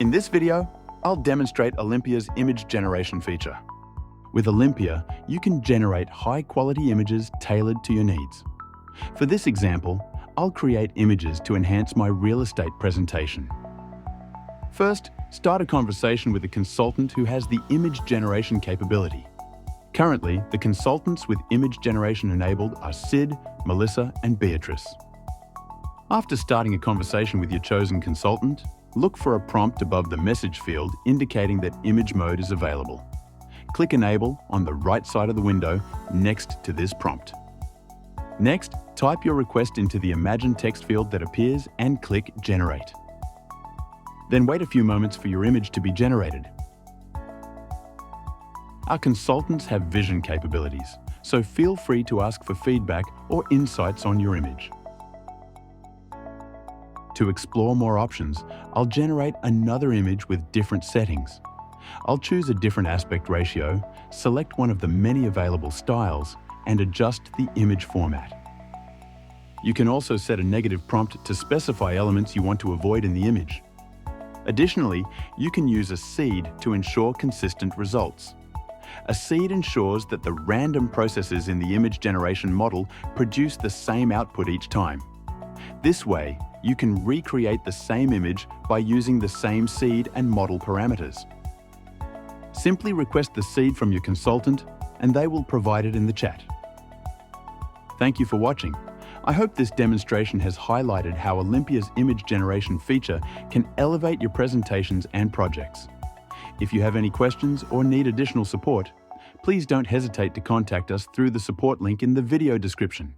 In this video, I'll demonstrate Olympia's image generation feature. With Olympia, you can generate high-quality images tailored to your needs. For this example, I'll create images to enhance my real estate presentation. First, start a conversation with a consultant who has the image generation capability. Currently, the consultants with image generation enabled are Sid, Melissa, and Beatrice. After starting a conversation with your chosen consultant, look for a prompt above the message field indicating that image mode is available. Click Enable on the right side of the window next to this prompt. Next, type your request into the Imagine text field that appears and click Generate. Then wait a few moments for your image to be generated. Our consultants have vision capabilities, so feel free to ask for feedback or insights on your image. To explore more options, I'll generate another image with different settings. I'll choose a different aspect ratio, select one of the many available styles, and adjust the image format. You can also set a negative prompt to specify elements you want to avoid in the image. Additionally, you can use a seed to ensure consistent results. A seed ensures that the random processes in the image generation model produce the same output each time. This way, you can recreate the same image by using the same seed and model parameters. Simply request the seed from your consultant, and they will provide it in the chat. Thank you for watching. I hope this demonstration has highlighted how Olympia's image generation feature can elevate your presentations and projects. If you have any questions or need additional support, please don't hesitate to contact us through the support link in the video description.